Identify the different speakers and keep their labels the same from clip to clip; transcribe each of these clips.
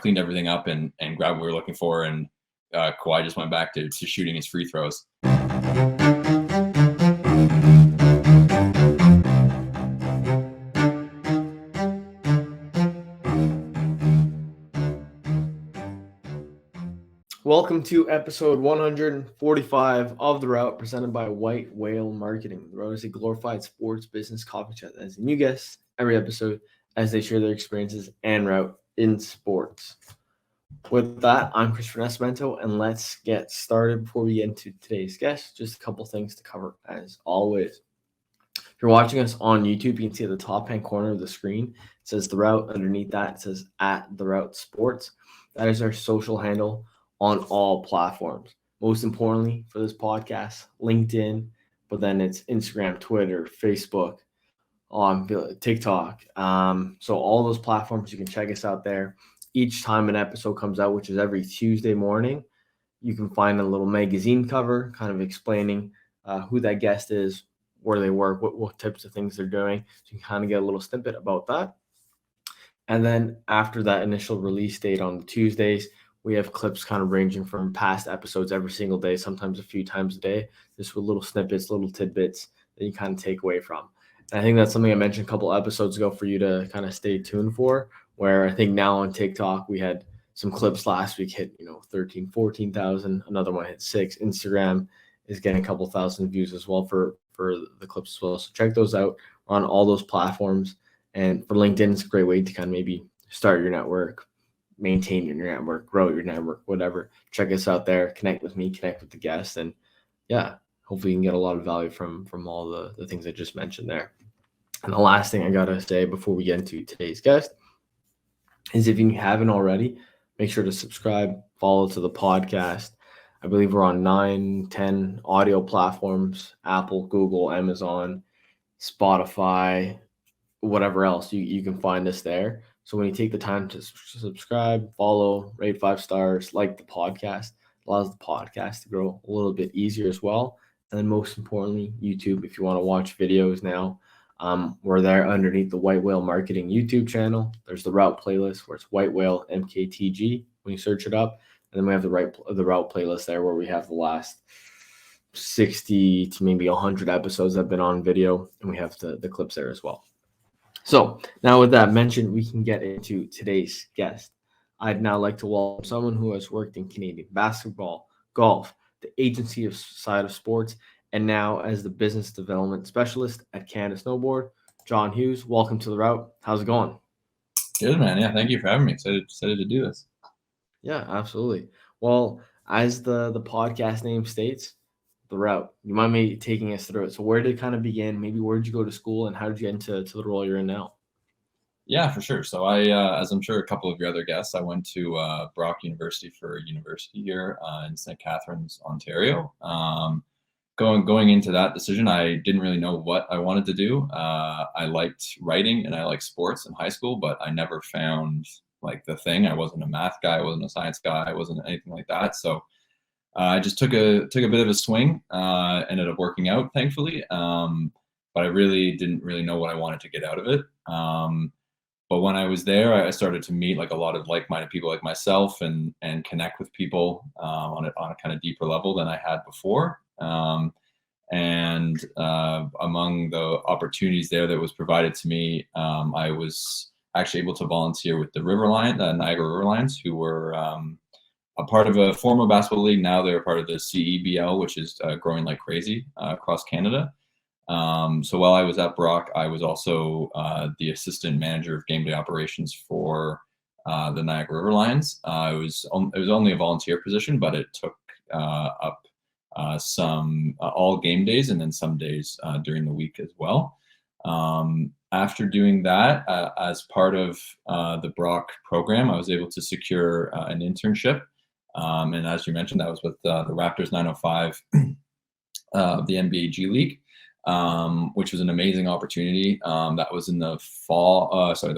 Speaker 1: cleaned everything up and grabbed what we were looking for, and Kawhi just went back to shooting his free throws.
Speaker 2: Welcome to episode 145 of The Route, presented by White Whale Marketing. The Route is a glorified sports business coffee chat that has new guests every episode as they share their experiences and route in sports. With that, I'm Christopher Nascimento, and let's get started. Before we get into today's guest, just a couple things to cover as always. If you're watching us on YouTube, you can see at the top hand corner of the screen, it says The Route. Underneath that, it says @TheRouteSports. That is our social handle on all platforms. Most importantly for this podcast, LinkedIn, but then it's Instagram, Twitter, Facebook, on TikTok. So all those platforms, you can check us out there. Each time an episode comes out, which is every Tuesday morning, you can find a little magazine cover kind of explaining who that guest is, where they work, what types of things they're doing. So you can kind of get a little snippet about that. And then after that initial release date on the Tuesdays, we have clips kind of ranging from past episodes every single day, sometimes a few times a day, just with little snippets, little tidbits that you kind of take away from. And I think that's something I mentioned a couple episodes ago for you to kind of stay tuned for, where I think now on TikTok, we had some clips last week hit, 13, 14,000. Another one hit 6. Instagram is getting a couple thousand views as well for the clips as well. So check those out. We're on all those platforms. And for LinkedIn, it's a great way to kind of maybe start your network, maintain your network, grow your network, whatever. Check us out there. Connect with me, connect with the guest. And yeah, hopefully you can get a lot of value from all the things I just mentioned there. And the last thing I got to say before we get into today's guest is if you haven't already, make sure to subscribe, follow to the podcast. I believe we're on 9, 10 audio platforms, Apple, Google, Amazon, Spotify, whatever else. You can find us there. So when you take the time to subscribe, follow, rate 5 stars, like the podcast, allows the podcast to grow a little bit easier as well. And then most importantly, YouTube, if you want to watch videos now, we're there underneath the White Whale Marketing YouTube channel. There's the Route playlist where it's White Whale MKTG when you search it up. And then we have the Route playlist there where we have the last 60 to maybe 100 episodes that have been on video. And we have the clips there as well. So now with that mentioned, we can get into today's guest. I'd now like to welcome someone who has worked in Canadian basketball, golf, the agency side of sports, and now as the business development specialist at Canada Snowboard, John Hughes. Welcome to The Route. How's it going?
Speaker 1: Good, man. Yeah, thank you for having me. Excited to do this.
Speaker 2: Yeah, absolutely. Well, as the podcast name states, The Route. You mind me taking us through it? So where did it kind of begin? Maybe where did you go to school, and how did you get into the role you're in now?
Speaker 1: Yeah, for sure. So I, as I'm sure a couple of your other guests, I went to Brock University for university here in St. Catharines, Ontario. Going into that decision, I didn't really know what I wanted to do. I liked writing and I liked sports in high school, but I never found like the thing. I wasn't a math guy. I wasn't a science guy. I wasn't anything like that. So I just took a bit of a swing, ended up working out, thankfully. But I really didn't really know what I wanted to get out of it. But when I was there, I started to meet like a lot of like-minded people like myself and connect with people on a kind of deeper level than I had before. And among the opportunities there that was provided to me, I was actually able to volunteer with the Niagara River Lions, who were a part of a former basketball league. Now they're part of the CEBL, which is growing like crazy across Canada. So while I was at Brock, I was also the assistant manager of game day operations for the Niagara River Lions. It was only a volunteer position, but it took up some all game days and then some days during the week as well. After doing that, as part of the Brock program, I was able to secure an internship. And as you mentioned, that was with the Raptors 905 of the NBA G League, which was an amazing opportunity. That was in the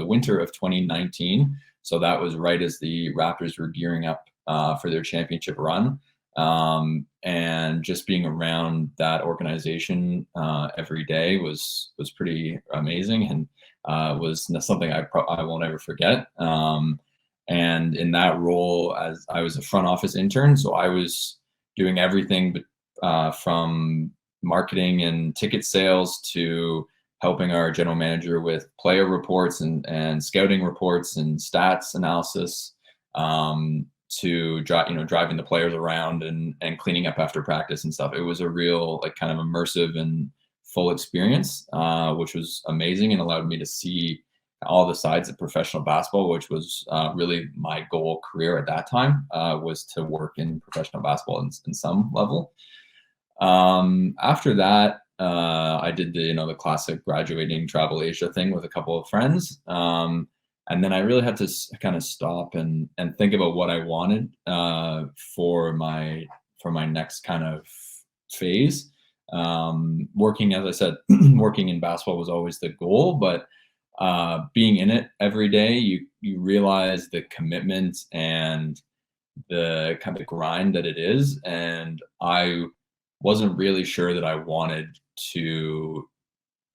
Speaker 1: winter of 2019. So that was right as the Raptors were gearing up for their championship run. And just being around that organization every day was pretty amazing, and was something I won't ever forget. And in that role, as I was a front office intern, so I was doing everything from marketing and ticket sales to helping our general manager with player reports and scouting reports and stats analysis, to driving the players around and cleaning up after practice and stuff. It was a real like kind of immersive and full experience, which was amazing and allowed me to see all the sides of professional basketball, which was really my goal career at that time, was to work in professional basketball in some level. After that, I did the classic graduating travel Asia thing with a couple of friends. And then I really had to kind of stop and think about what I wanted for my next kind of phase. Working, as I said, working in basketball was always the goal, but being in it every day, you realize the commitment and the kind of grind that it is. And I wasn't really sure that I wanted to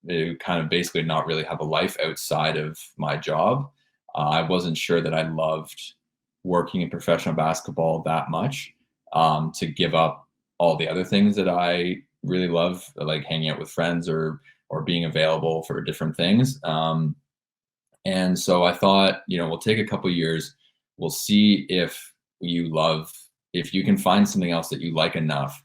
Speaker 1: kind of basically not really have a life outside of my job. I wasn't sure that I loved working in professional basketball that much, to give up all the other things that I really love, like hanging out with friends or being available for different things. And so I thought, we'll take a couple years. We'll see if you can find something else that you like enough,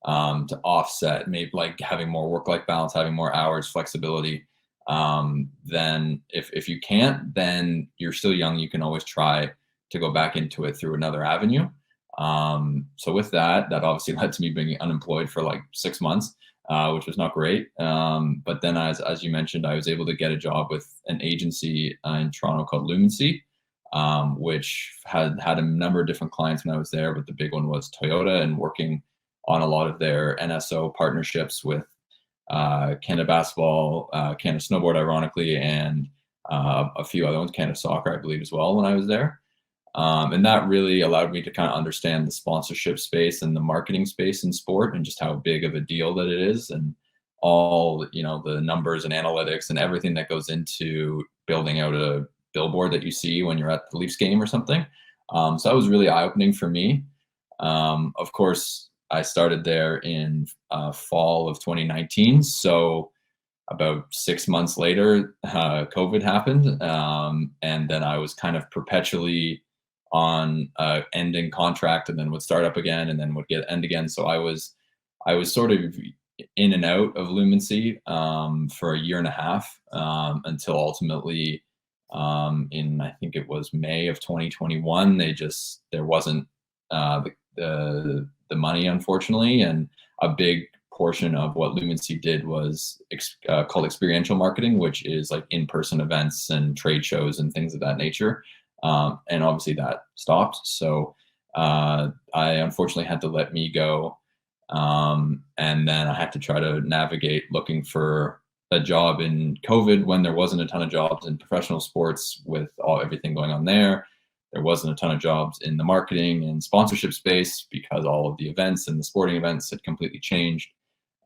Speaker 1: to offset, maybe like having more work-life balance, having more hours, flexibility. Then if you can't, then you're still young. You can always try to go back into it through another avenue. So with that obviously led to me being unemployed for like 6 months, which was not great. But then as you mentioned, I was able to get a job with an agency in Toronto called Lumency, which had a number of different clients when I was there, but the big one was Toyota, and working on a lot of their NSO partnerships with Canada Basketball, Canada Snowboard, ironically, and a few other ones, Canada Soccer, I believe, as well, when I was there. And that really allowed me to kind of understand the sponsorship space and the marketing space in sport, and just how big of a deal that it is, and all the numbers and analytics and everything that goes into building out a billboard that you see when you're at the Leafs game or something. So that was really eye-opening for me. Of course, I started there in fall of 2019. So about 6 months later, COVID happened. And then I was kind of perpetually on ending contract, and then would start up again, and then would end again. So I was sort of in and out of Lumency for a year and a half, until ultimately, in I think it was May of 2021, there wasn't the money, unfortunately, and a big portion of what Lumency did was called experiential marketing, which is like in-person events and trade shows and things of that nature. And obviously that stopped. So I unfortunately had to let me go. And then I had to try to navigate looking for a job in COVID when there wasn't a ton of jobs in professional sports with everything going on there. There wasn't a ton of jobs in the marketing and sponsorship space because all of the events and the sporting events had completely changed.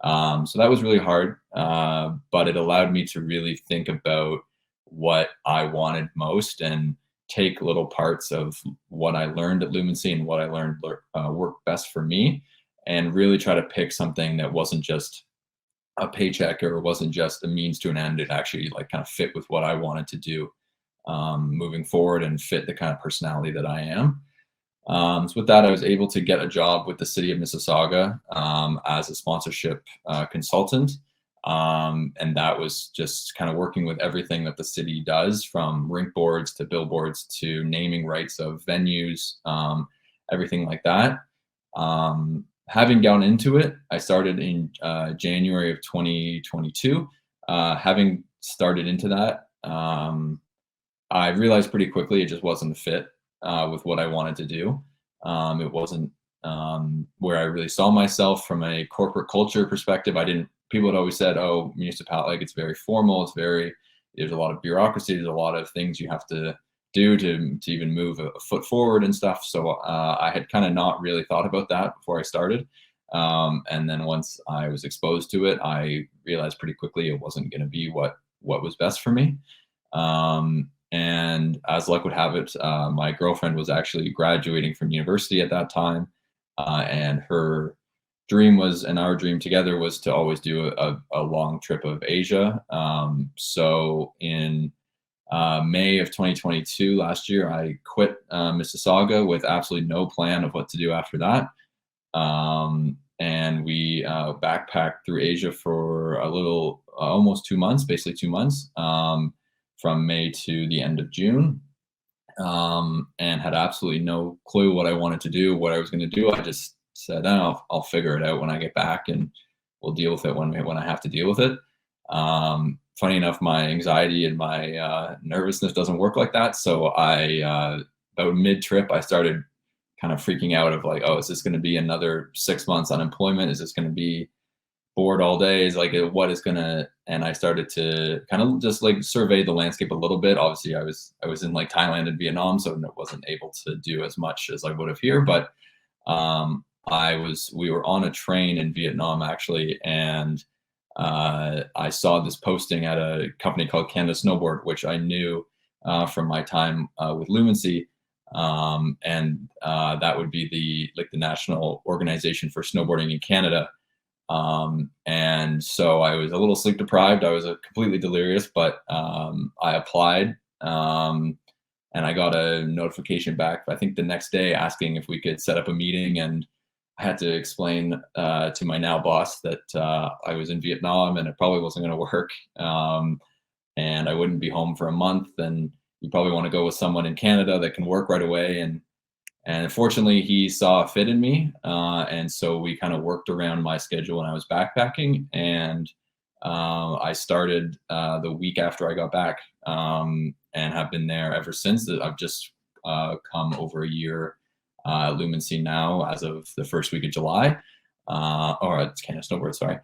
Speaker 1: So that was really hard, but it allowed me to really think about what I wanted most and take little parts of what I learned at Lumency and what I learned worked best for me, and really try to pick something that wasn't just a paycheck or wasn't just a means to an end. It actually like kind of fit with what I wanted to do moving forward, and fit the kind of personality that I am. So with that, I was able to get a job with the city of Mississauga as a sponsorship consultant. And that was just kind of working with everything that the city does, from rink boards to billboards to naming rights of venues, everything like that. Having gone into it, I started in January of 2022. Having started into that, I realized pretty quickly it just wasn't a fit with what I wanted to do. It wasn't where I really saw myself from a corporate culture perspective. People had always said, oh, municipality, like it's very formal. There's a lot of bureaucracy. There's a lot of things you have to do to even move a foot forward and stuff. So I had kind of not really thought about that before I started. And then once I was exposed to it, I realized pretty quickly it wasn't going to be what was best for me. And as luck would have it, my girlfriend was actually graduating from university at that time, and her dream was, and our dream together was to always do a long trip of Asia. So in May of 2022, last year, I quit Mississauga with absolutely no plan of what to do after that. And we backpacked through Asia for a little, almost 2 months, basically 2 months, from May to the end of June, and had absolutely no clue what I wanted to do, what I was going to do. I just said, "Oh, I'll figure it out when I get back, and we'll deal with it when I have to deal with it." Funny enough, my anxiety and my nervousness doesn't work like that. So about mid trip, I started kind of freaking out of like, oh, is this going to be another 6 months unemployment? Is this going to be bored all day? Is like, what is going to, and I started to kind of just like survey the landscape a little bit. Obviously I was in like Thailand and Vietnam, so I wasn't able to do as much as I would have here, but we were on a train in Vietnam actually. And I saw this posting at a company called Canada Snowboard, which I knew from my time with Lumency. And that would be the national organization for snowboarding in Canada. And so I was a little sleep deprived. I was completely delirious, but I applied, and I got a notification back, I think the next day, asking if we could set up a meeting. And I had to explain to my now boss that I was in Vietnam and it probably wasn't going to work, and I wouldn't be home for a month. And you probably want to go with someone in Canada that can work right away. And fortunately, he saw a fit in me, and so we kind of worked around my schedule when I was backpacking. And I started the week after I got back, and have been there ever since. I've just come over a year Lumency now as of the first week of July, or it's Canada Snowboard, sorry.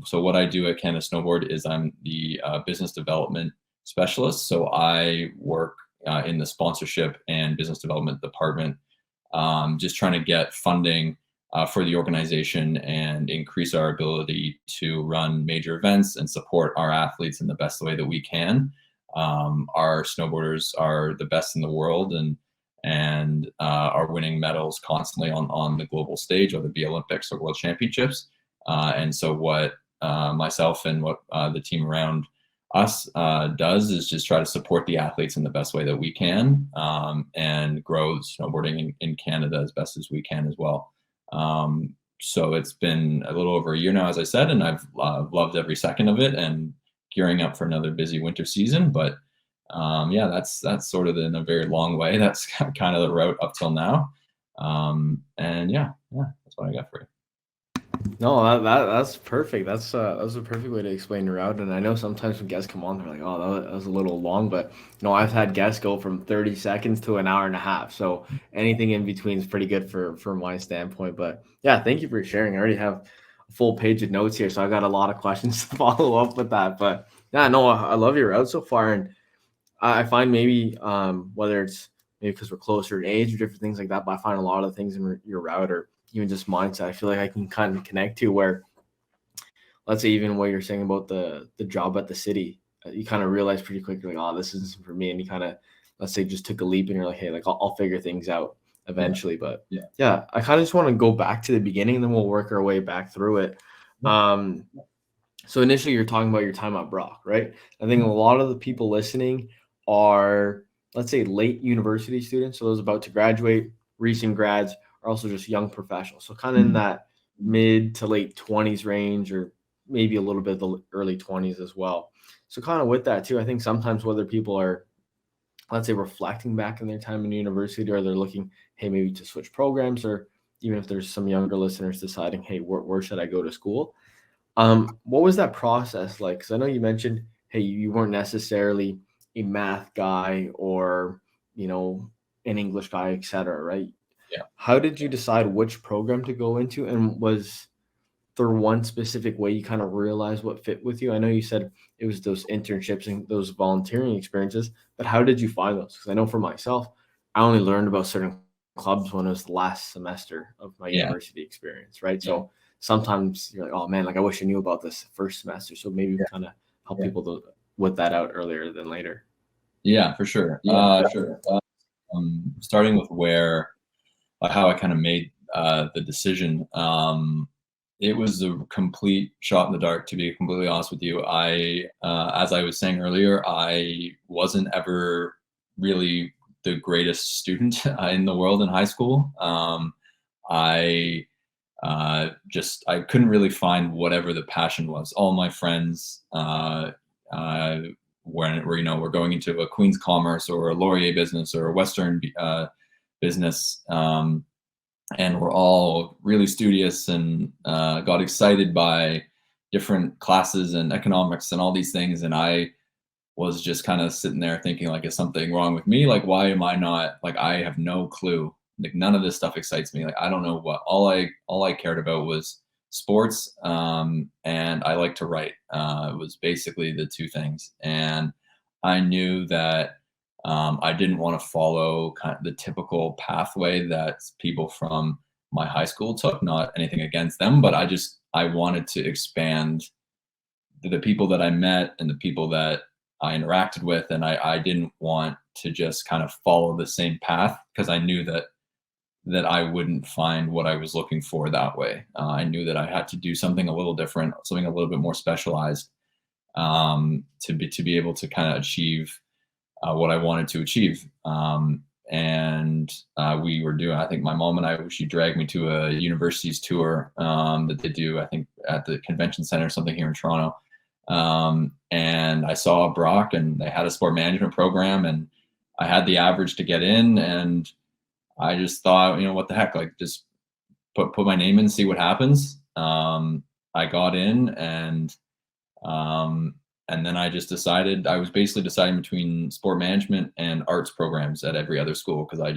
Speaker 1: So what I do at Canada Snowboard is I'm the business development specialist. So I work in the sponsorship and business development department, just trying to get funding for the organization and increase our ability to run major events and support our athletes in the best way that we can. Our snowboarders are the best in the world, and are winning medals constantly on the global stage, whether it be Olympics or World Championships. And so what myself and what the team around us does is just try to support the athletes in the best way that we can, and grow snowboarding in Canada as best as we can as well. So it's been a little over a year now, as I said, and I've loved every second of it, and gearing up for another busy winter season. But yeah, that's sort of in a very long way. That's kind of the route up till now. And yeah, that's what I got for you.
Speaker 2: No, that's perfect. That's a perfect way to explain your route. And I know sometimes when guests come on, they're like, "Oh, that was a little long," but I've had guests go from 30 seconds to an hour and a half. So anything in between is pretty good for my standpoint. But yeah, thank you for sharing. I already have a full page of notes here, so I got a lot of questions to follow up with that. But yeah, no, I love your route so far, and I find maybe whether it's maybe because we're closer in age or different things like that, but I find a lot of things in your route or even just mindset, I feel like I can kind of connect to where, let's say, even what you're saying about the job at the city, you kind of realize pretty quickly, like, oh, this isn't for me. And you kind of, let's say, just took a leap and you're like, hey, like I'll figure things out eventually. But yeah, I kind of just want to go back to the beginning and then we'll work our way back through it. So initially you're talking about your time at Brock, right? I think a lot of the people listening are, let's say, late university students. So those about to graduate, recent grads, are also just young professionals. So kind of in that mid to late 20s range, or maybe a little bit of the early 20s as well. So kind of with that too, I think sometimes whether people are, let's say, reflecting back in their time in university, or they're looking, hey, maybe to switch programs, or even if there's some younger listeners deciding, hey, where should I go to school? What was that process like? Because I know you mentioned, hey, you weren't necessarily a math guy or, an English guy, et cetera, right?
Speaker 1: Yeah.
Speaker 2: How did you decide which program to go into? And was there one specific way you kind of realized what fit with you? I know you said it was those internships and those volunteering experiences, but how did you find those? Because I know for myself, I only learned about certain clubs when it was the last semester of my university experience, right? So sometimes you're like, oh man, like I wish I knew about this first semester. So maybe kind of help people with that out earlier than later.
Speaker 1: Yeah, for sure.
Speaker 2: Sure.
Speaker 1: Starting with how I kind of made the decision. It was a complete shot in the dark, to be completely honest with you. As I was saying earlier, I wasn't ever really the greatest student in the world in high school. I I couldn't really find whatever the passion was. All my friends uh, we're going into a Queen's Commerce or a Laurier business or a Western business. And we're all really studious and got excited by different classes and economics and all these things. And I was just kind of sitting there thinking, like, is something wrong with me? Like, why am I not, like, I have no clue. Like, none of this stuff excites me. Like, I don't know what, all I cared about was sports. And I like to write. It was basically the two things. And I knew that I didn't want to follow kind of the typical pathway that people from my high school took. Not anything against them, but I wanted to expand the people that I met and the people that I interacted with, and I didn't want to just kind of follow the same path because I knew that I wouldn't find what I was looking for that way. I knew that I had to do something a little different, something a little bit more specialized, to be able to kind of achieve what I wanted to achieve. And we were doing, I think my mom and I, she dragged me to a universities tour that they do, I think at the convention center or something here in Toronto. And I saw Brock and they had a sport management program and I had the average to get in. And I just thought, what the heck, like just put my name in, see what happens. I got in and then I just decided, I was basically deciding between sport management and arts programs at every other school because I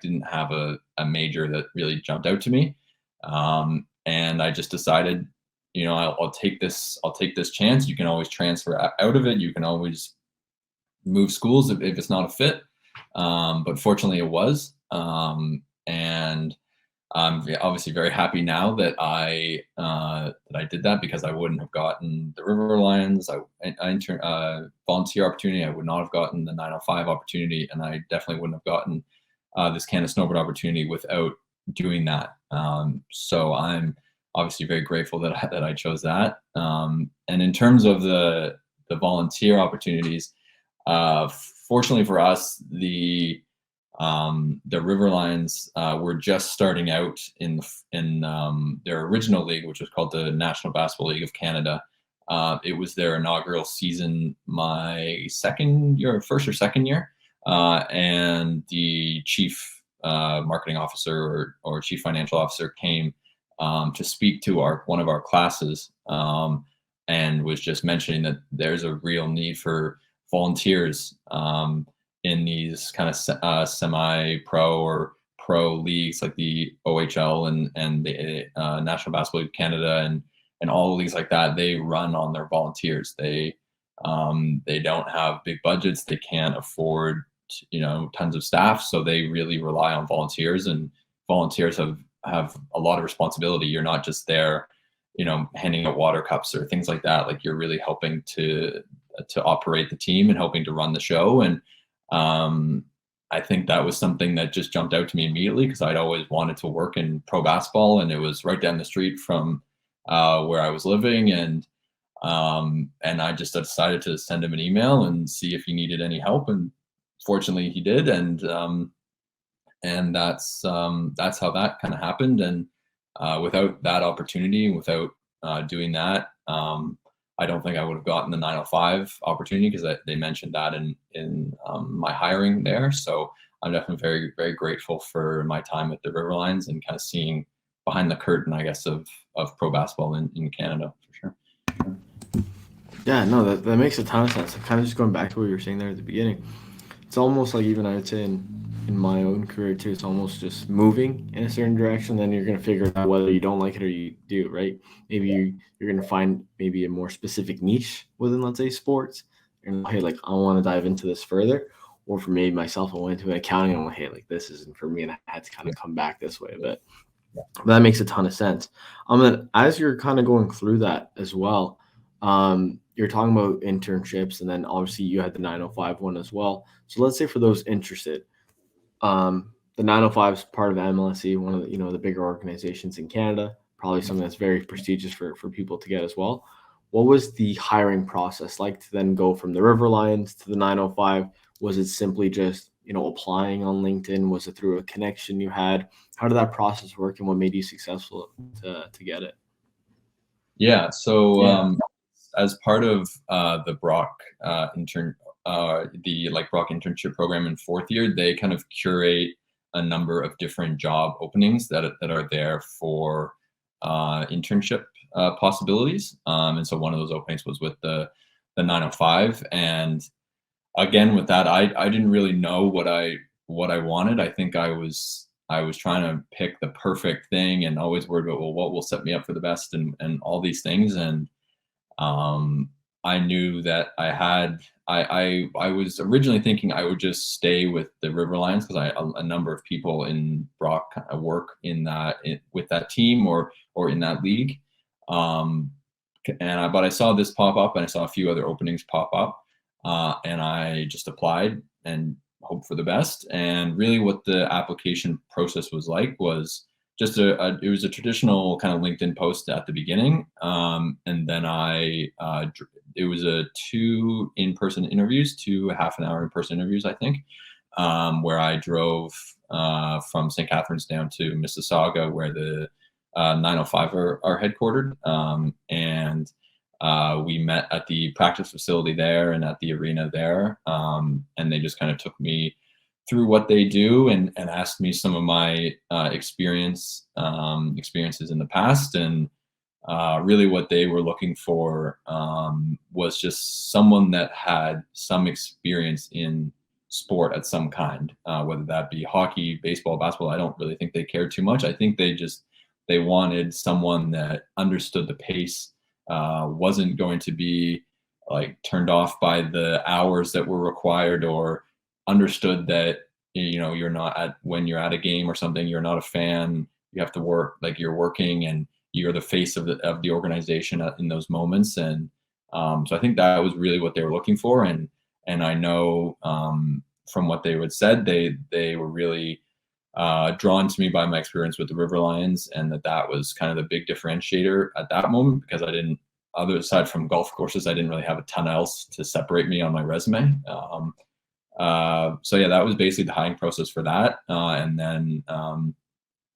Speaker 1: didn't have a major that really jumped out to me. And I just decided, I'll take this chance. You can always transfer out of it. You can always move schools if it's not a fit. But fortunately it was. And I'm obviously very happy now that I did that because I wouldn't have gotten the River Lions, volunteer opportunity. I would not have gotten the 905 opportunity, and I definitely wouldn't have gotten this Canada Snowboard opportunity without doing that. So I'm obviously very grateful that I chose that. And in terms of the volunteer opportunities, fortunately for us, the River Lions were just starting out in their original league, which was called the National Basketball League of Canada. It was their inaugural season, my first or second year, and the chief marketing officer or chief financial officer came to speak to one of our classes, and was just mentioning that there's a real need for volunteers in these kind of semi-pro or pro leagues like the OHL and the National Basketball League of Canada and all leagues like that. They run on their volunteers. They don't have big budgets. They can't afford tons of staff, so they really rely on volunteers. And volunteers have a lot of responsibility. You're not just there, handing out water cups or things like that. Like, you're really helping to operate the team and helping to run the show. And I think that was something that just jumped out to me immediately because I'd always wanted to work in pro basketball, and it was right down the street from where I was living. And I just decided to send him an email and see if he needed any help. And fortunately he did. And that's how that kind of happened. And without that opportunity, without doing that, I don't think I would have gotten the 905 opportunity because they mentioned that in my hiring there. So I'm definitely very, very grateful for my time at the River Lions and kind of seeing behind the curtain, I guess, of pro basketball in Canada, for sure.
Speaker 2: Yeah, no, that makes a ton of sense. Kind of just going back to what you were saying there at the beginning. It's almost like, even I would say in my own career too, it's almost just moving in a certain direction. Then you're going to figure out whether you don't like it or you do, right? Maybe you're going to find maybe a more specific niche within, let's say, sports. And hey, like, I want to dive into this further. Or for me, myself, I went into accounting and I'm like, hey, like, this isn't for me. And I had to kind of come back this way a bit. But that makes a ton of sense. Then as you're kind of going through that as well, you're talking about internships, and then obviously you had the 905 one as well. So let's say for those interested, the 905 is part of MLSE, one of the the bigger organizations in Canada, probably something that's very prestigious for people to get as well. What was the hiring process like to then go from the River Lions to the 905? Was it simply just applying on LinkedIn? Was it through a connection you had? How did that process work, and what made you successful to get it?
Speaker 1: Yeah. So as part of the Brock Brock internship program in fourth year, they kind of curate a number of different job openings that are there for internship possibilities. And so one of those openings was with the 905. And again, with that, I didn't really know what I wanted. I think I was trying to pick the perfect thing and always worried about, well, what will set me up for the best and all these things. And um, I knew that I was originally thinking I would just stay with the River Lions because a number of people in Brock kind of work with that team or in that league. Um, but I saw this pop up and I saw a few other openings pop up, and I just applied and hope for the best. And really, what the application process was like was just it was a traditional kind of LinkedIn post at the beginning, and then it was a two in-person interviews, two half an hour in-person interviews, I think, where I drove from St. Catharines down to Mississauga, where the 905 are headquartered, and we met at the practice facility there and at the arena there, and they just kind of took me through what they do and asked me some of my experiences in the past. And really what they were looking for was just someone that had some experience in sport at some kind, whether that be hockey, baseball, basketball. I don't really think they cared too much. I think they wanted someone that understood the pace, wasn't going to be like turned off by the hours that were required, or understood that you're not when you're at a game or something, you're not a fan, you have to work, like you're working and you're the face of the organization in those moments. And so I think that was really what they were looking for. And I know from what they had said, they were really drawn to me by my experience with the River Lions, and that was kind of the big differentiator at that moment, because other aside from golf courses, I didn't really have a ton else to separate me on my resume. So yeah, that was basically the hiring process for that. And then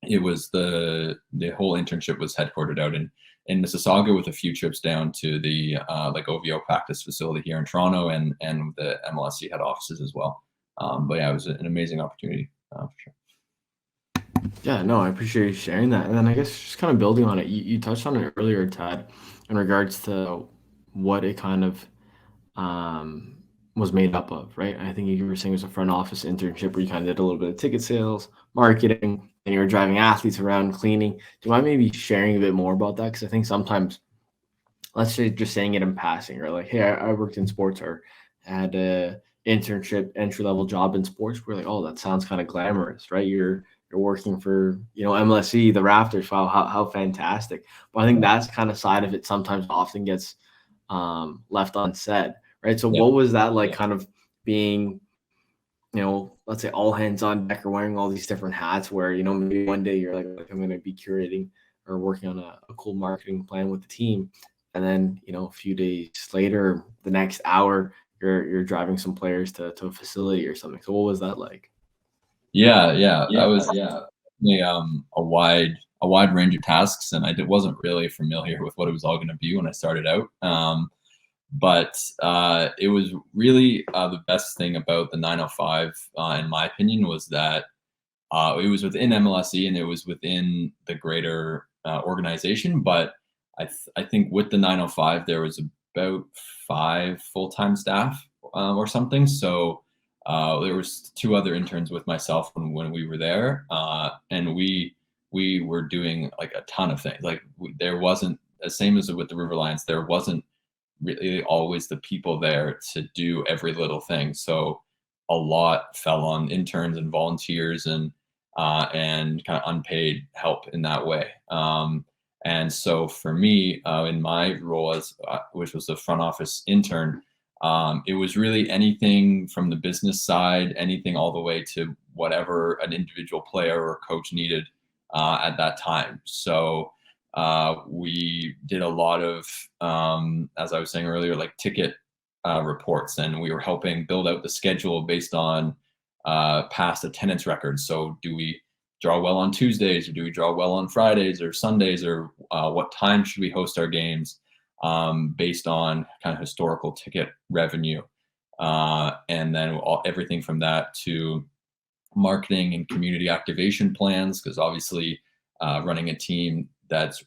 Speaker 1: it was the whole internship was headquartered out in Mississauga, with a few trips down to the like OVO practice facility here in Toronto, and the MLSC head offices as well. But yeah, it was an amazing opportunity for sure.
Speaker 2: Yeah, no, I appreciate you sharing that. And then I guess just kind of building on it, you touched on it earlier, Tad, in regards to what it kind of um, was made up of, right? I think you were saying it was a front office internship where you kind of did a little bit of ticket sales, marketing, and you were driving athletes around, cleaning. Do you mind maybe sharing a bit more about that? Because I think sometimes, let's say just saying it in passing, or like, hey, I worked in sports, or had a internship, entry level job in sports. We're like, oh, that sounds kind of glamorous, right? You're working for MLSE, the Raptors. Wow, how fantastic! But I think that's kind of side of it sometimes often gets left unsaid, right? So
Speaker 1: Yeah.
Speaker 2: what was that like, kind of being, let's say all hands on deck, or wearing all these different hats, where maybe one day you're like I'm going to be curating or working on a cool marketing plan with the team, and then a few days later, the next hour, you're driving some players to a facility or something. So what was that like?
Speaker 1: Yeah, that was definitely, a wide range of tasks, and wasn't really familiar with what it was all going to be when I started out. But it was really the best thing about the 905, in my opinion, was that it was within MLSE and it was within the greater organization. But I think with the 905, there was about 5 full-time staff or something. So there was 2 other interns with myself when we were there, and we were doing like a ton of things. Like there wasn't, the same as with the River Lions, there wasn't really always the people there to do every little thing. So a lot fell on interns and volunteers and kind of unpaid help in that way. And so for me, in my role as which was the front office intern, it was really anything from the business side, anything all the way to whatever an individual player or coach needed at that time. So we did a lot of, as I was saying earlier, like ticket reports, and we were helping build out the schedule based on past attendance records. So do we draw well on Tuesdays, or do we draw well on Fridays or Sundays, or what time should we host our games based on kind of historical ticket revenue? And then everything from that to marketing and community activation plans, because obviously running a team that's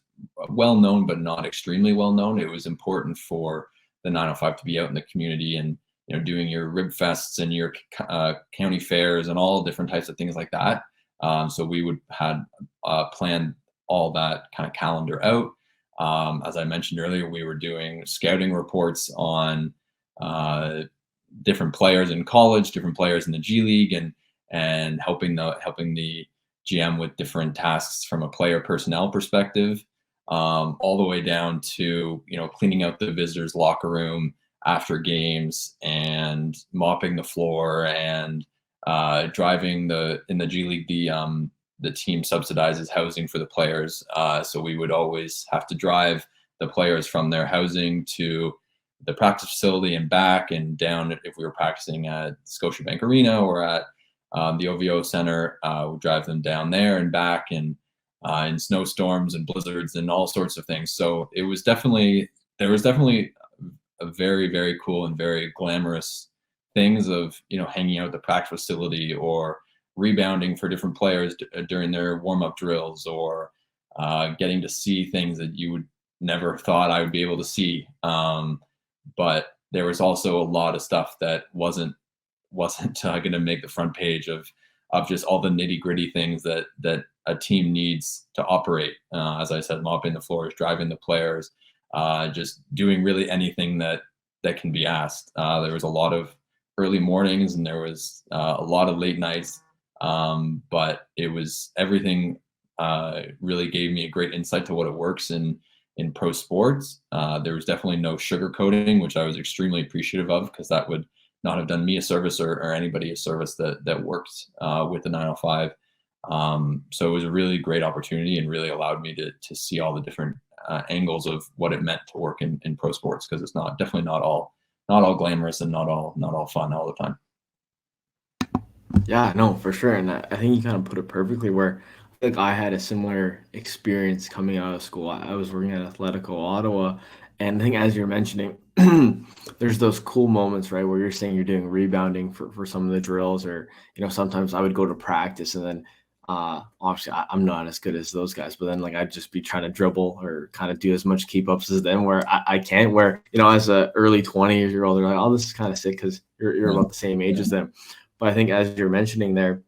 Speaker 1: well known but not extremely well known, it was important for the 905 to be out in the community and doing your rib fests and your county fairs and all different types of things like that. So we would had planned all that kind of calendar out. As I mentioned earlier, we were doing scouting reports on different players in college, different players in the G League, and helping the GM with different tasks from a player personnel perspective, all the way down to cleaning out the visitors' locker room after games and mopping the floor and driving in the G League, the team subsidizes housing for the players. So we would always have to drive the players from their housing to the practice facility and back and down. If we were practicing at Scotiabank Arena or at the OVO Center, we'd drive them down there and back, and in snowstorms and blizzards and all sorts of things. So there was definitely a very, very cool and very glamorous things of hanging out at the practice facility or rebounding for different players during their warm-up drills, or getting to see things that you would never thought I would be able to see. But there was also a lot of stuff that wasn't going to make the front page of just all the nitty-gritty things that a team needs to operate. As I said, mopping the floors, driving the players, just doing really anything that can be asked. There was a lot of early mornings and there was a lot of late nights, but it was everything. Really gave me a great insight to what it works in pro sports. There was definitely no sugarcoating, which I was extremely appreciative of, because that would not have done me a service or anybody a service that worked with the 905. So it was a really great opportunity and really allowed me to see all the different angles of what it meant to work in pro sports, because it's definitely not all glamorous and not all fun all the time.
Speaker 2: Yeah, no, for sure. And I think you kind of put it perfectly, where I think I had a similar experience coming out of school. I was working at Atletico Ottawa, and I think, as you're mentioning, there's those cool moments, right, where you're saying you're doing rebounding for some of the drills, or sometimes I would go to practice, and then obviously I'm not as good as those guys, but then like I'd just be trying to dribble or kind of do as much keep ups as them, where I can't. Where as a early 20-year-old, they're like, oh, this is kind of sick because you're about the same age as them. But I think, as you're mentioning there,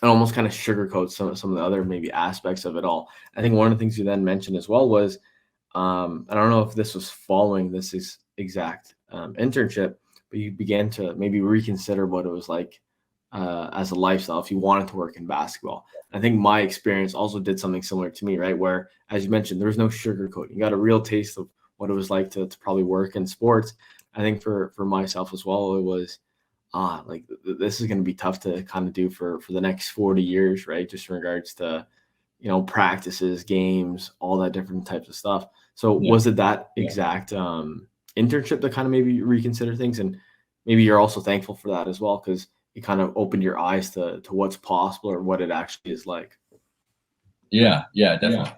Speaker 2: it almost kind of sugarcoats some of the other maybe aspects of it all. I think one of the things you then mentioned as well was, I don't know if this was following this exact internship, but you began to maybe reconsider what it was like as a lifestyle if you wanted to work in basketball. I think my experience also did something similar to me, right? Where, as you mentioned, there was no sugarcoating. You got a real taste of what it was like to probably work in sports. I think for myself as well, it was like this is going to be tough to kind of do for the next 40 years, right? Just in regards to, practices, games, all that different types of stuff. So was it that exact internship that kind of maybe reconsider things? And maybe you're also thankful for that as well, because it kind of opened your eyes to what's possible or what it actually is like.
Speaker 1: Yeah, definitely.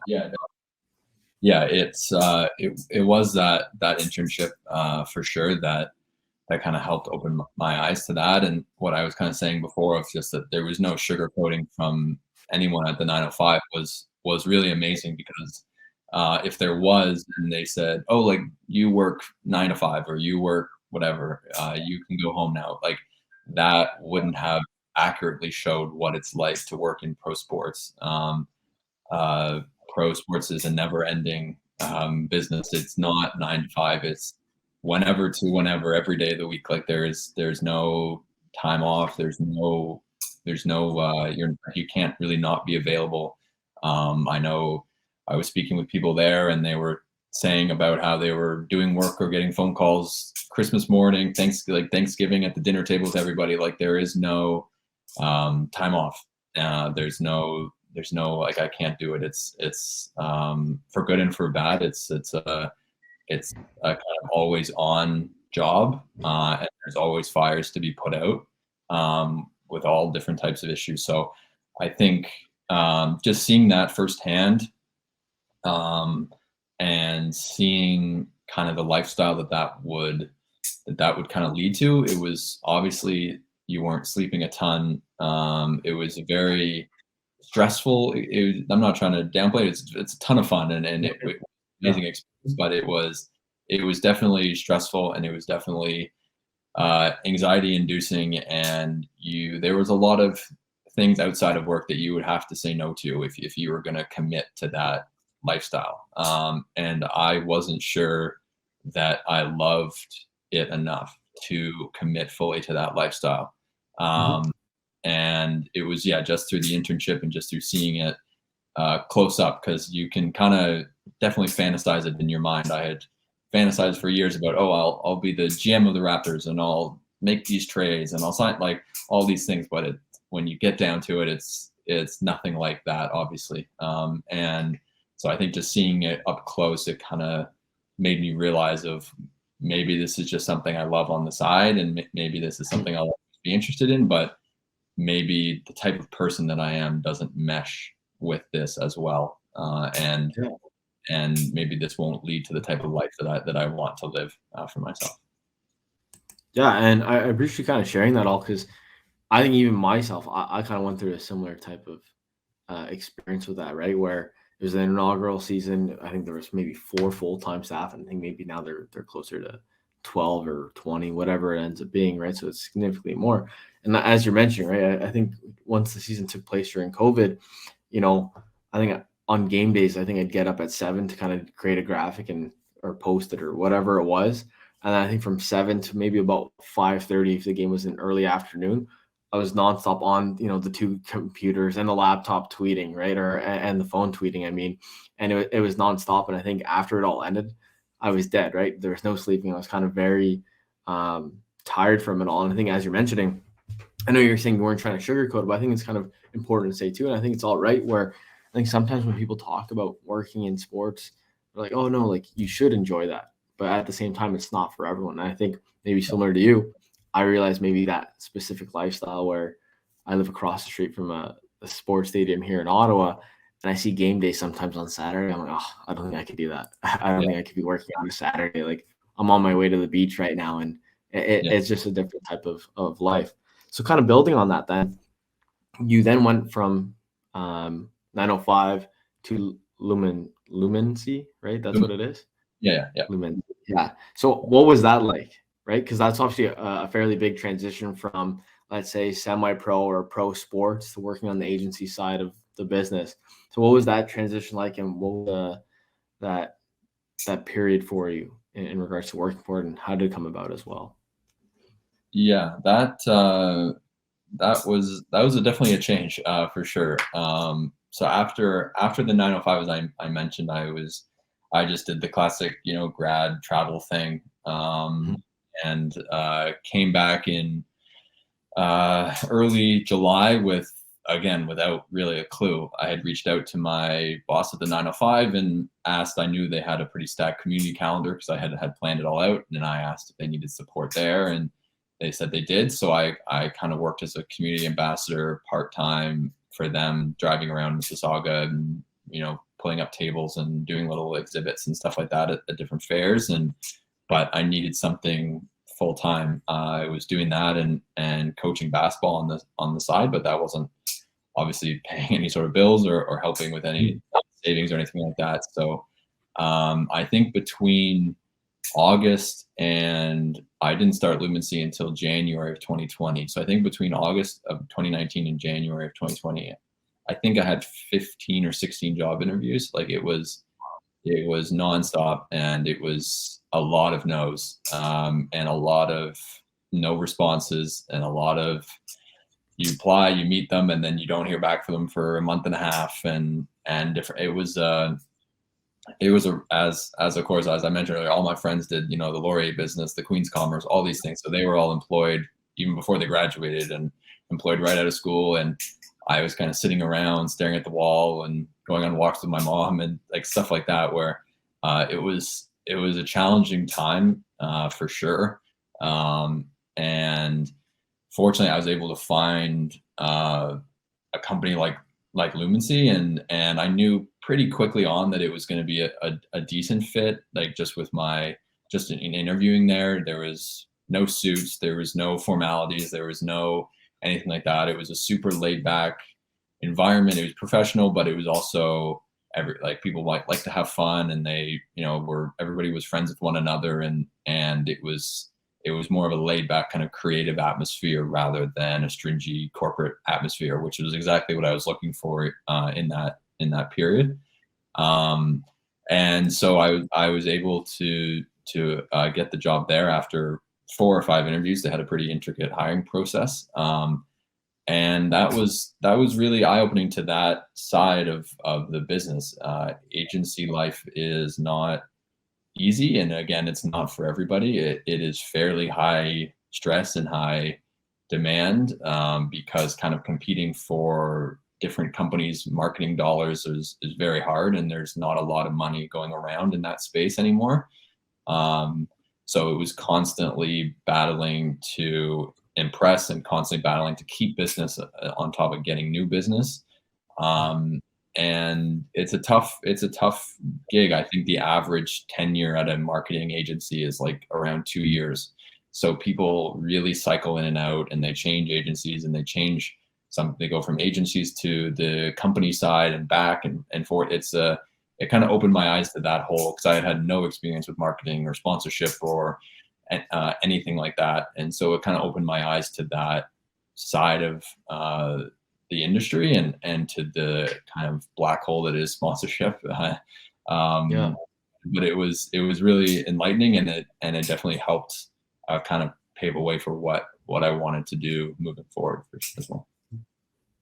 Speaker 1: Yeah, it was that internship for sure that kind of helped open my eyes to that. And what I was kind of saying before, of just that there was no sugarcoating from anyone at the 905 was really amazing, because if there was, and they said, oh, like, you work 9 to 5 or you work whatever, you can go home now, like, that wouldn't have accurately showed what it's like to work in pro sports. Pro sports is a never ending business. It's not 9 to 5. It's whenever to whenever, every day of the week. Like, there's no time off. There's no you can't really not be available. I know I was speaking with people there, and they were saying about how they were doing work or getting phone calls Christmas morning, Thanksgiving at the dinner table with everybody. Like there is no time off. There's no like I can't do it. It's for good and for bad. It's a kind of always on job, and there's always fires to be put out with all different types of issues. So I think just seeing that firsthand and seeing kind of the lifestyle that would kind of lead to, it was obviously you weren't sleeping a ton. It was very stressful. I'm not trying to downplay it. It's a ton of fun and it was amazing experience, but it was definitely stressful, and it was definitely anxiety inducing, and there was a lot of things outside of work that you would have to say no to if you were going to commit to that lifestyle. And I wasn't sure that I loved it enough to commit fully to that lifestyle. And it was, just through the internship and just through seeing it close up, because you can kind of definitely fantasize it in your mind. I had fantasized for years about, I'll be the GM of the Raptors and I'll make these trades and I'll sign like all these things. But when you get down to it, it's nothing like that, obviously. And so I think just seeing it up close, it kind of made me realize of maybe this is just something I love on the side, and maybe this is something I'll be interested in, but maybe the type of person that I am doesn't mesh with this as well. And maybe this won't lead to the type of life that I want to live for myself.
Speaker 2: Yeah, and I appreciate you kind of sharing that all, because I think even myself, I kind of went through a similar type of experience with that, right? Where it was an inaugural season. I think there was maybe 4 full-time staff, and I think maybe now they're closer to 12 or 20, whatever it ends up being, right? So it's significantly more. And as you're mentioning, right, I think once the season took place during COVID, I think on game days, I think I'd get up at 7 to kind of create a graphic or post it or whatever it was. And I think from 7 to maybe about 5:30, if the game was in early afternoon, I was nonstop on, the 2 computers and the laptop tweeting, right? And the phone tweeting, I mean, and it was nonstop. And I think after it all ended, I was dead, right? There was no sleeping. I was kind of very tired from it all. And I think, as you're mentioning, I know you're saying you weren't trying to sugarcoat it, but I think it's kind of important to say too. And I think it's all right, where I think sometimes when people talk about working in sports, they're like, oh no, like you should enjoy that. But at the same time, it's not for everyone. And I think maybe similar to you, I realized maybe that specific lifestyle where I live across the street from a sports stadium here in Ottawa, and I see game day sometimes on Saturday. I'm like, I don't think I could do that. I don't think I could be working on a Saturday. Like I'm on my way to the beach right now, and it's just a different type of life. So kind of building on that, then you then went from 905 to Lumency, right? That's what it is.
Speaker 1: Yeah.
Speaker 2: Lumen. Yeah. So what was that like, right? Because that's obviously a fairly big transition from, let's say, semi-pro or pro sports to working on the agency side of the business. So what was that transition like, and what was that period for you in regards to working for it, and how did it come about as well?
Speaker 1: Yeah, that was definitely a change for sure. So after the 905, as I mentioned, I just did the classic, grad travel thing, and came back in early July without really a clue. I had reached out to my boss at the 905 and asked. I knew they had a pretty stacked community calendar because I had planned it all out, and I asked if they needed support there, and they said they did. So I kind of worked as a community ambassador part-time for them, driving around Mississauga and, pulling up tables and doing little exhibits and stuff like that at different fairs. But I needed something full-time. I was doing that and coaching basketball on the side, but that wasn't obviously paying any sort of bills or helping with any savings or anything like that. So I think between August, and I didn't start Lumency until January of 2020. So I think between August of 2019 and January of 2020, I think I had 15 or 16 job interviews. Like it was nonstop, and it was a lot of no's, and a lot of no responses, and a lot of you apply, you meet them, and then you don't hear back from them for a month and a half, and different. It was it was as of course, as I mentioned earlier, all my friends did, the Laurier business, the Queen's Commerce, all these things. So they were all employed even before they graduated and employed right out of school. And I was kind of sitting around staring at the wall and going on walks with my mom and like stuff like that, where it was a challenging time for sure. And fortunately, I was able to find a company like Lumency, and I knew pretty quickly on that it was going to be a decent fit. Like just in interviewing there was no suits, there was no formalities, there was no anything like that. It was a super laid back environment. It was professional, but it was also like people like to have fun, and they were everybody was friends with one another, and it was more of a laid back kind of creative atmosphere rather than a stringy corporate atmosphere, which was exactly what I was looking for in that period. Um, and so I was able to get the job there after 4 or 5 interviews. They had a pretty intricate hiring process. And that was really eye opening to that side of the business. Agency life is not easy, and again, it's not for everybody. It is fairly high stress and high demand, because kind of competing for different companies' marketing dollars is very hard, and there's not a lot of money going around in that space anymore. Um, so it was constantly battling to impress and constantly battling to keep business on top of getting new business. Um, and it's a tough gig. I think the average tenure at a marketing agency is like around 2 years. So people really cycle in and out, and they change agencies, and they go from agencies to the company side and back and forth. It kind of opened my eyes to that whole, because I had no experience with marketing or sponsorship or anything like that. And so it kind of opened my eyes to that side of the industry, and to the kind of black hole that is sponsorship.
Speaker 2: Yeah.
Speaker 1: But it was really enlightening, and it definitely helped kind of pave a way for what I wanted to do moving forward as well.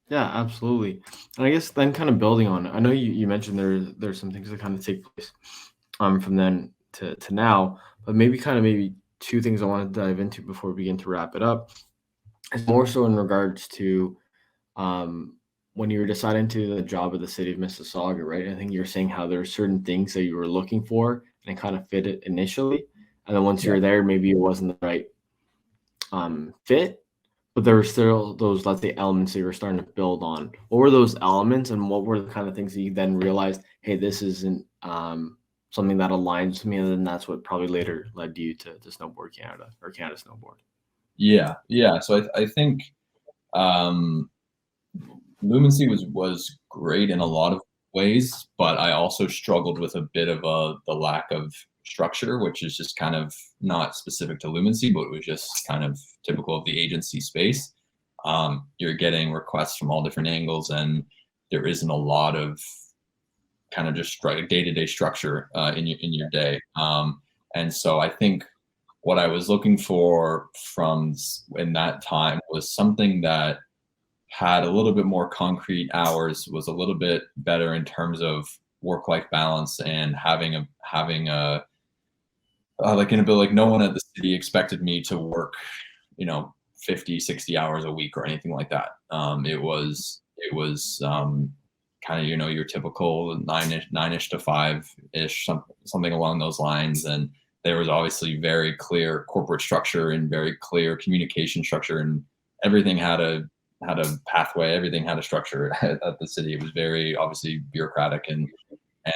Speaker 2: Yeah, absolutely. And I guess then kind of building on it, I know you mentioned there's some things that kind of take place from then to now, but maybe two things I want to dive into before we begin to wrap it up. It's more so in regards to when you were deciding to the job of the city of Mississauga, right? I think you're saying how there are certain things that you were looking for and it kind of fit it initially. And then once
Speaker 1: Yeah.
Speaker 2: you're there, maybe it wasn't the right fit, but there were still those, let's say, elements that you were starting to build on. What were those elements, and what were the kind of things that you then realized, hey, this isn't something that aligns with me, and then that's what probably later led you to Snowboard Canada or Canada Snowboard.
Speaker 1: Yeah. So I think um, Lumency was great in a lot of ways, but I also struggled with a bit of the lack of structure, which is just kind of not specific to Lumency, but it was just kind of typical of the agency space. You're getting requests from all different angles, and there isn't a lot of kind of just day-to-day structure in your day. And so I think what I was looking for from in that time was something that had a little bit more concrete hours, was a little bit better in terms of work-life balance, and having a like in a bit, like no one at the city expected me to work, 50, 60 hours a week or anything like that. It was kind of, your typical nine-ish to five-ish, something along those lines. And there was obviously very clear corporate structure and very clear communication structure, and everything had a pathway, everything had a structure at the city. It was very obviously bureaucratic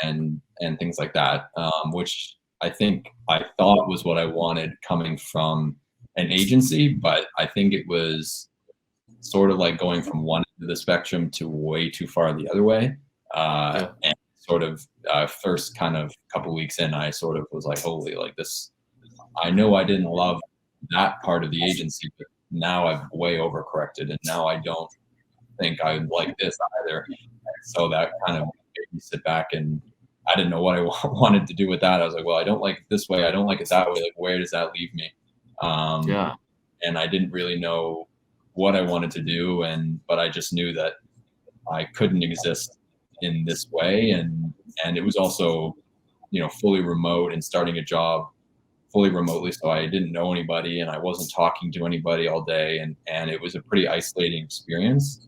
Speaker 1: and things like that, which I think I thought was what I wanted coming from an agency, but I think it was sort of like going from one end of the spectrum to way too far the other way.
Speaker 2: Yeah.
Speaker 1: And sort of first kind of couple weeks in, I sort of was like, holy, like this, I know I didn't love that part of the agency, but now I've way overcorrected, and now I don't think I like this either. So that kind of made me sit back, and I didn't know what I wanted to do with that. I was like, well, I don't like it this way, I don't like it that way. Like, where does that leave me?
Speaker 2: Yeah.
Speaker 1: And I didn't really know what I wanted to do, but I just knew that I couldn't exist in this way, and it was also fully remote and starting a job fully remotely. So I didn't know anybody and I wasn't talking to anybody all day. And it was a pretty isolating experience.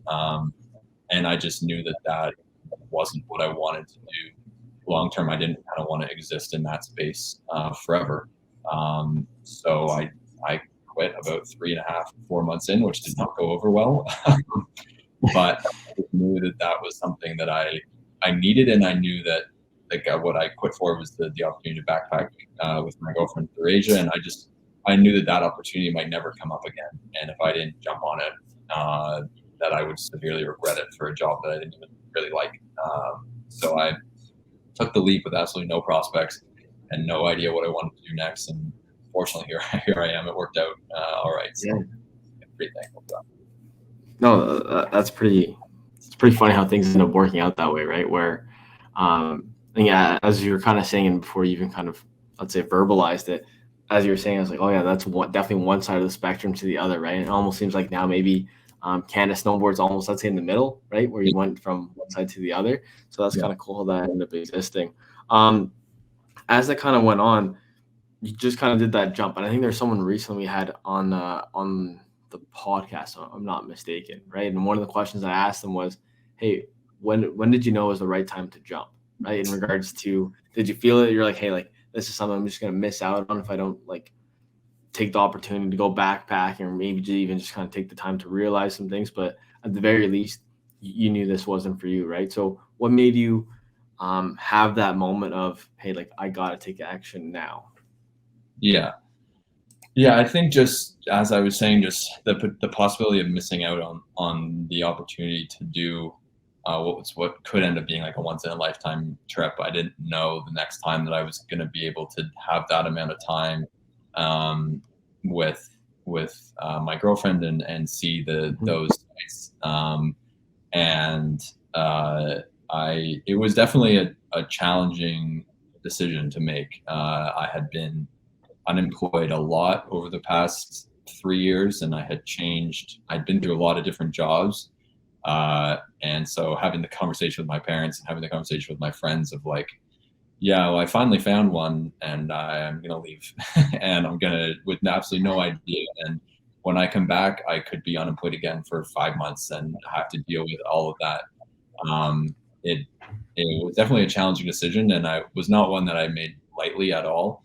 Speaker 1: And I just knew that that wasn't what I wanted to do long term. I didn't kind of want to exist in that space forever. So I quit about 3.5, 4 months in, which did not go over well. But I knew that that was something that I needed, and I knew that what I quit for was the opportunity to backpack with my girlfriend through Asia, and I knew that that opportunity might never come up again, and if I didn't jump on it, that I would severely regret it for a job that I didn't even really like. So I took the leap with absolutely no prospects and no idea what I wanted to do next, and fortunately here I am. It worked out all right. So
Speaker 2: Yeah.
Speaker 1: I'm pretty thankful for that.
Speaker 2: No, that's pretty. It's pretty funny how things end up working out that way, right? Where, yeah, as you were kind of saying before you even kind of, let's say, verbalized it, as you were saying, I was like, oh yeah, that's definitely one side of the spectrum to the other, right? And it almost seems like now maybe Canada Snowboard's almost, let's say, in the middle, right, where you went from one side to the other. So that's kind of cool how that ended up existing. As that kind of went on, you just kind of did that jump, and I think there's someone recently we had on the podcast, if I'm not mistaken, right? And one of the questions I asked them was, hey, when did you know it was the right time to jump, right? In regards to, did you feel it? You're like, hey, like this is something I'm just gonna miss out on if I don't like take the opportunity to go backpack, or maybe even just kind of take the time to realize some things. But at the very least, you knew this wasn't for you, right? So what made you have that moment of, hey, like I gotta take action now?
Speaker 1: Yeah. Yeah, I think just as I was saying, just the possibility of missing out on the opportunity to do what could end up being like a once in a lifetime trip. I didn't know the next time that I was going to be able to have that amount of time with my girlfriend and see those sites. And it was definitely a challenging decision to make. I had been unemployed a lot over the past 3 years, and I'd been through a lot of different jobs. And so having the conversation with my parents and having the conversation with my friends of like, yeah, well, I finally found one and I'm going to leave and I'm going to, with absolutely no idea. And when I come back, I could be unemployed again for 5 months and have to deal with all of that. It, it was definitely a challenging decision, and I was not one that I made lightly at all.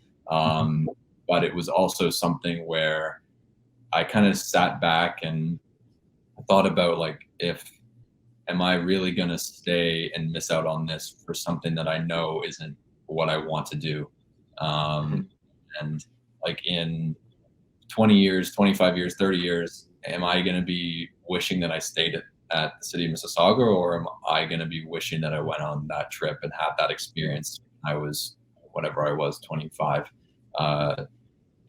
Speaker 1: But it was also something where I kind of sat back and thought about like, am I really going to stay and miss out on this for something that I know isn't what I want to do? And like in 20 years, 25 years, 30 years, am I going to be wishing that I stayed at the city of Mississauga, or am I going to be wishing that I went on that trip and had that experience when I was whatever I was, 25?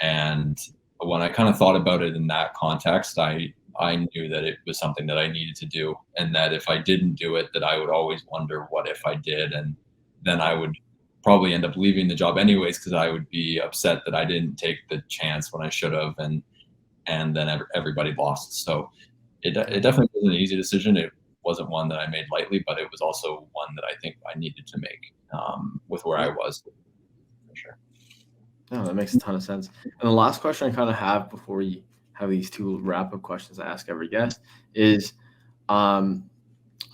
Speaker 1: And when I kind of thought about it in that context, I knew that it was something that I needed to do, and that if I didn't do it, that I would always wonder what if I did, and then I would probably end up leaving the job anyways because I would be upset that I didn't take the chance when I should have, and then everybody lost. So it definitely wasn't an easy decision. It wasn't one that I made lightly, but it was also one that I think I needed to make with where I was, for sure.
Speaker 2: No, that makes a ton of sense. And the last question I kind of have before we have these two wrap-up questions I ask every guest is, so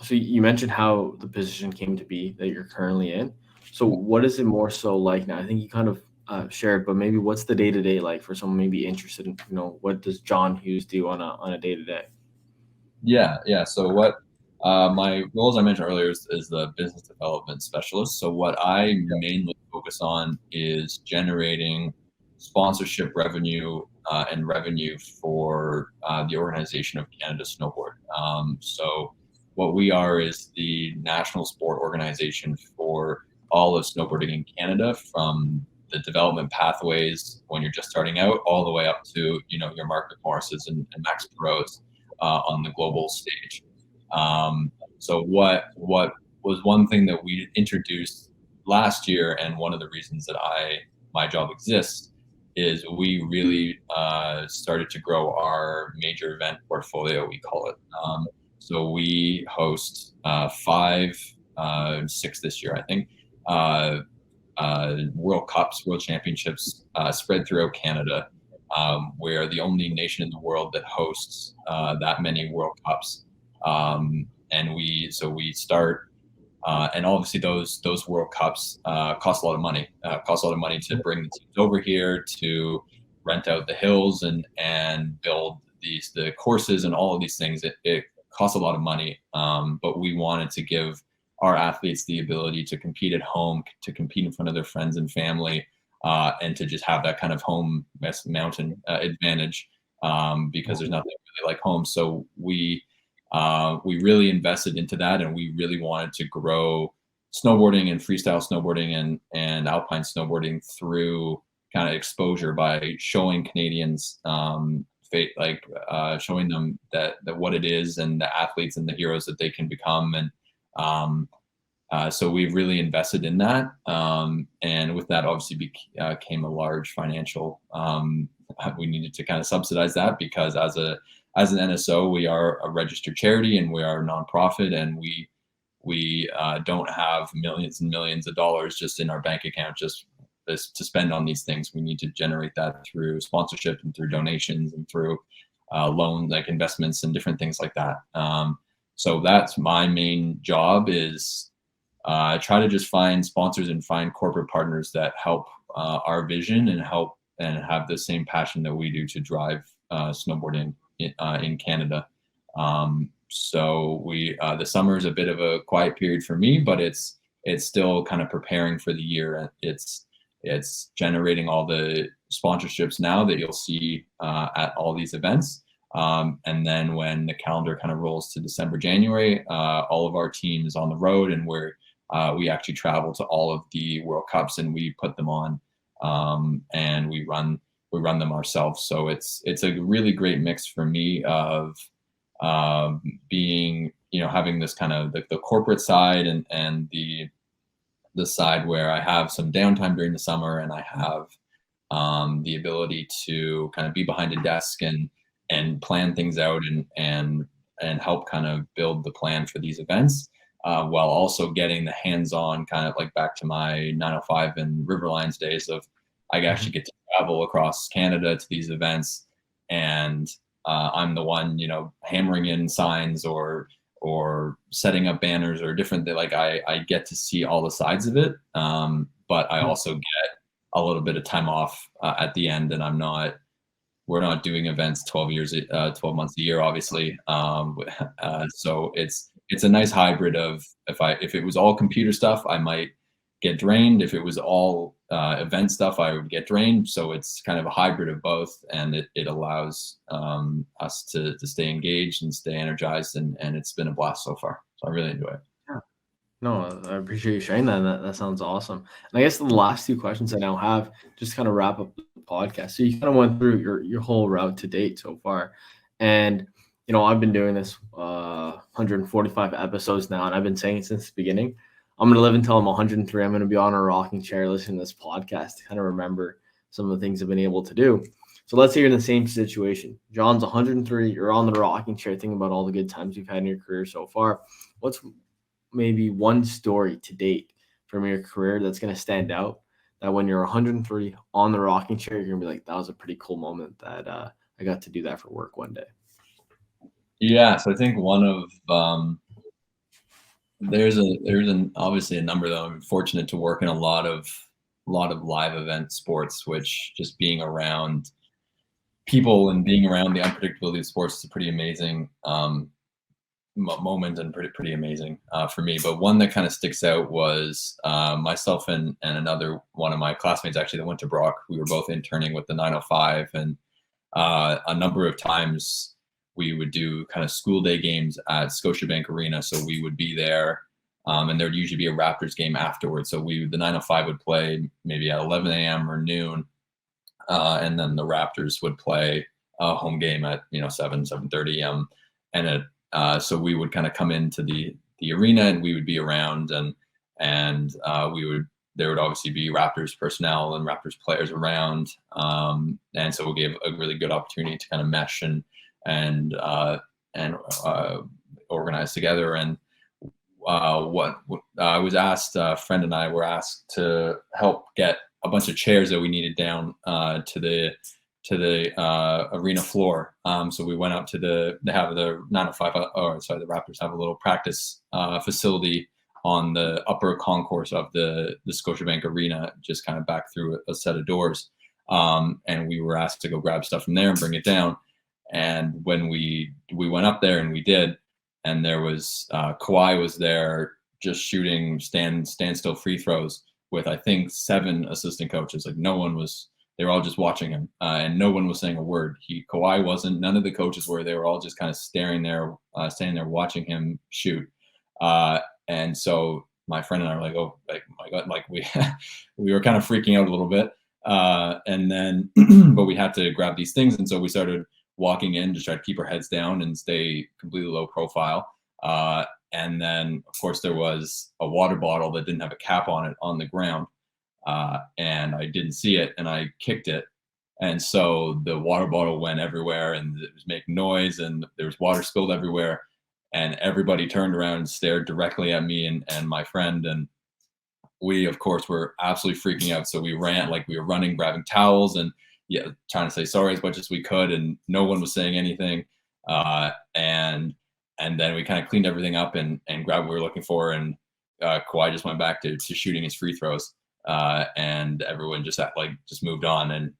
Speaker 2: you mentioned how the position came to be that you're currently in. So what is it more so like now? I think you kind of shared, but maybe what's the day-to-day like for someone maybe interested in, what does John Hughes do on a day-to-day?
Speaker 1: Yeah. So what my role, as I mentioned earlier, is the business development specialist. So what I mainly focus on is generating sponsorship revenue and revenue for the organization of Canada Snowboard. So what we are is the national sport organization for all of snowboarding in Canada, from the development pathways when you're just starting out all the way up to your Mark McMorris's and Max Perot's on the global stage. So what was one thing that we introduced last year, and one of the reasons that my job exists, is we really started to grow our major event portfolio, we call it. So we host 5, 6 this year, I think, World Cups, World Championships spread throughout Canada. We're the only nation in the world that hosts that many World Cups. And we start, and obviously those World Cups cost a lot of money. Cost a lot of money to bring the teams over here, to rent out the hills and build the courses and all of these things. It costs a lot of money, but we wanted to give our athletes the ability to compete at home, to compete in front of their friends and family, and to just have that kind of home mountain advantage, because there's nothing really like home. So we really invested into that, and we really wanted to grow snowboarding and freestyle snowboarding and alpine snowboarding through kind of exposure by showing Canadians, showing them that what it is and the athletes and the heroes that they can become. And so we've really invested in that. And with that, obviously came a large financial, we needed to kind of subsidize that, because as an NSO, we are a registered charity and we are a nonprofit, and we don't have millions and millions of dollars just in our bank account just to spend on these things. We need to generate that through sponsorship and through donations and through loans, like investments and different things like that. So that's my main job, is try to just find sponsors and find corporate partners that help our vision and help and have the same passion that we do to drive snowboarding in Canada. So the summer is a bit of a quiet period for me, but it's still kind of preparing for the year. It's generating all the sponsorships now that you'll see at all these events. And then when the calendar kind of rolls to December, January, all of our team is on the road, and we actually travel to all of the World Cups and we put them on, and we run them ourselves. So it's a really great mix for me of being, having this kind of the corporate side and the side where I have some downtime during the summer, and I have the ability to kind of be behind a desk and plan things out and help kind of build the plan for these events, while also getting the hands-on, kind of like back to my 905 and Riverlines days of I actually get to travel across Canada to these events, and I'm the one, hammering in signs or setting up banners or different. Like I get to see all the sides of it, but I also get a little bit of time off at the end, and we're not doing events 12 months a year, obviously. So it's a nice hybrid of, if it was all computer stuff, I might get drained. If it was all event stuff, I would get drained. So it's kind of a hybrid of both, and it allows us to stay engaged and stay energized, and it's been a blast so far. So I really enjoy it.
Speaker 2: Yeah. No, I appreciate you sharing that. That sounds awesome. And I guess the last two questions I now have, just kind of wrap up the podcast. So you kind of went through your whole route to date so far, and I've been doing this 145 episodes now, and I've been saying it since the beginning. I'm going to live until I'm 103. I'm going to be on a rocking chair listening to this podcast to kind of remember some of the things I've been able to do. So let's say you're in the same situation. John's 103. You're on the rocking chair thinking about all the good times you've had in your career so far. What's maybe one story to date from your career that's going to stand out, that when you're 103 on the rocking chair, you're going to be like, that was a pretty cool moment that I got to do that for work one day?
Speaker 1: Yeah, so I think one of there's obviously a number, though. I'm fortunate to work in a lot of live event sports, which just being around people and being around the unpredictability of sports is a pretty amazing moment, and pretty amazing for me. But one that kind of sticks out was myself and another one of my classmates, actually, that went to Brock. We were both interning with the 905, and a number of times we would do kind of school day games at Scotiabank Arena. So we would be there, and there'd usually be a Raptors game afterwards. So the 905 would play maybe at 11 a.m. or noon, and then the Raptors would play a home game at 7:30 a.m. And so we would kind of come into the arena, and we would be around, and there would obviously be Raptors personnel and Raptors players around, and so it gave a really good opportunity to kind of mesh and organize together. And what I was asked, a friend and I were asked to help get a bunch of chairs that we needed down to the arena floor. So we went out to they have the 905, or sorry, the Raptors have a little practice facility on the upper concourse of the Scotiabank Arena, just kind of back through a set of doors. And we were asked to go grab stuff from there and bring it down. And when we went up there and we did, and there was Kawhi was there just shooting standstill free throws with I think 7 assistant coaches. Like no one was. They were all just watching him, and no one was saying a word. Kawhi wasn't. None of the coaches were. They were all just kind of standing there watching him shoot. And so my friend and I were like, "Oh, like my God!" Like we were kind of freaking out a little bit. And then, but we had to grab these things, and so we started walking in to try to keep our heads down and stay completely low profile. And then, of course, there was a water bottle that didn't have a cap on it on the ground. And I didn't see it, and I kicked it, and so the water bottle went everywhere, and it was making noise, and there was water spilled everywhere, and everybody turned around and stared directly at me and my friend, and we of course were absolutely freaking out. So we ran, like we were running, grabbing towels, and yeah, trying to say sorry as much as we could, and no one was saying anything. And then we kind of cleaned everything up and grabbed what we were looking for, and Kawhi just went back to shooting his free throws. And everyone just moved on. And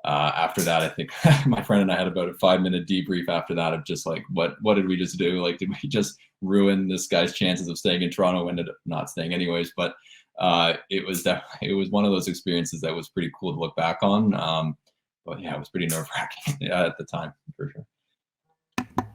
Speaker 1: after that, I think my friend and I had about a 5-minute debrief after that of just like, what did we just do? Like, did we just ruin this guy's chances of staying in Toronto? Ended up not staying anyways, but it was one of those experiences that was pretty cool to look back on. But yeah, it was pretty nerve-wracking at the time, for sure.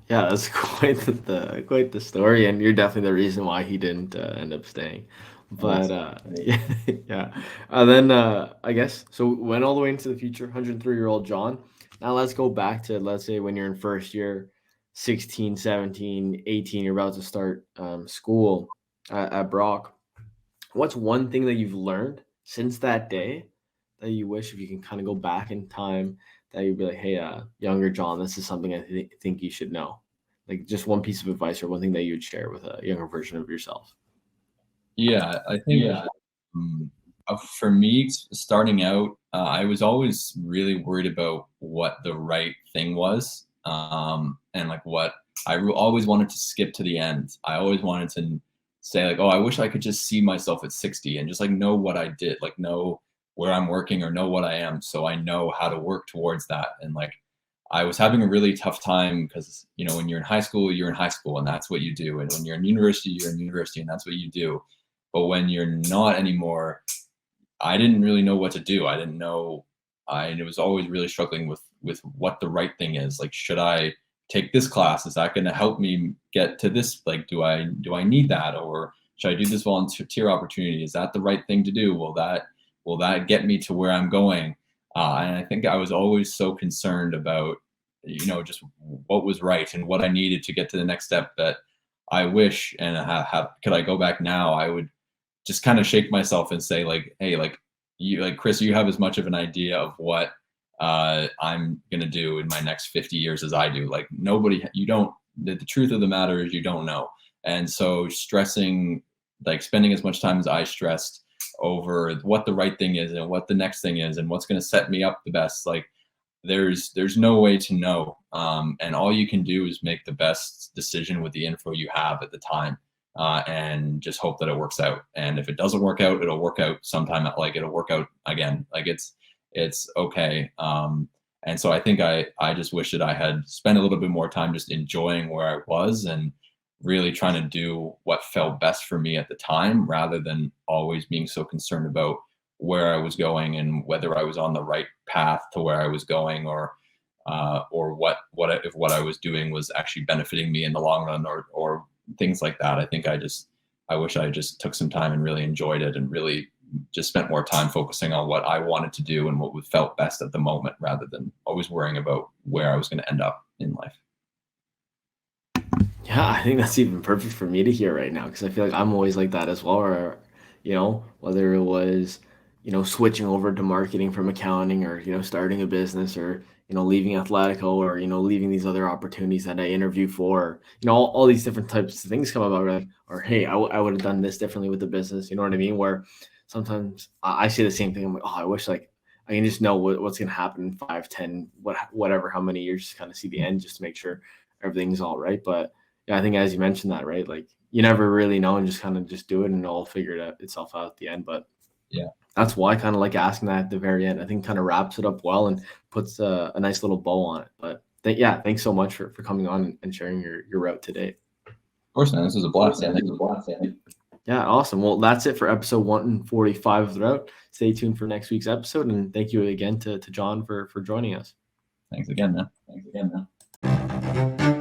Speaker 2: Yeah, that's quite the story, and you're definitely the reason why he didn't end up staying. But yeah, yeah. And then I guess so. We went all the way into the future, 103-year-old John. Now let's go back to, let's say, when you're in first year, 16, 17, 18. You're about to start school at Brock. What's one thing that you've learned since that day that you wish, if you can kind of go back in time, that you'd be like, hey, younger John, this is something I think you should know? Like just one piece of advice or one thing that you would share with a younger version of yourself.
Speaker 1: Yeah, I think for me, starting out, I was always really worried about what the right thing was, and like what always wanted to skip to the end. I always wanted to say like, oh, I wish I could just see myself at 60 and just like know what I did, like know where I'm working or know what I am, so I know how to work towards that. And like I was having a really tough time because when you're in high school, you're in high school and that's what you do, and when you're in university, you're in university and that's what you do. But when you're not anymore, I didn't really know what to do. I didn't know. I was always really struggling with what the right thing is. Like, should I take this class? Is that going to help me get to this? Like, do I need that, or should I do this volunteer opportunity? Is that the right thing to do? Will that get me to where I'm going? And I think I was always so concerned about just what was right and what I needed to get to the next step that I wish, and could I go back now, I would just kind of shake myself and say like, hey, like Chris, you have as much of an idea of what I'm going to do in my next 50 years as I do. Like the truth of the matter is you don't know. And so spending as much time as I stressed over what the right thing is and what the next thing is and what's going to set me up the best, like there's no way to know. And all you can do is make the best decision with the info you have at the time. And just hope that it works out. And if it doesn't work out, it'll work out sometime. Like it'll work out again. Like it's okay. And so I think I just wish that I had spent a little bit more time just enjoying where I was and really trying to do what felt best for me at the time, rather than always being so concerned about where I was going and whether I was on the right path to where I was going, or if what I was doing was actually benefiting me in the long run, or things like that. I think I wish I just took some time and really enjoyed it and really just spent more time focusing on what I wanted to do and what felt best at the moment, rather than always worrying about where I was going to end up in life.
Speaker 2: Yeah, I think that's even perfect for me to hear right now, because I feel like I'm always like that as well. Or, whether it was, switching over to marketing from accounting, or, starting a business, or, leaving Atletico or, leaving these other opportunities that I interview for, all these different types of things come about, like, or, hey, I would have done this differently with the business. You know what I mean? Where sometimes I say the same thing. I'm like, oh, I wish like I can just know what's going to happen in 5, 10, whatever, how many years, just kind of see the end just to make sure everything's all right. But yeah, I think as you mentioned that, right? Like you never really know and just kind of just do it and it'll figure itself out at the end. But
Speaker 1: Yeah,
Speaker 2: that's why I kind of like asking that at the very end. I think kind of wraps it up well and puts a nice little bow on it. But yeah, thanks so much for coming on and sharing your route today.
Speaker 1: of course, man. This was a blast. Yeah,
Speaker 2: Yeah, awesome. Well, that's it for episode 145 of the route. Stay tuned for next week's episode. And thank you again to John for joining us.
Speaker 1: Thanks again, man.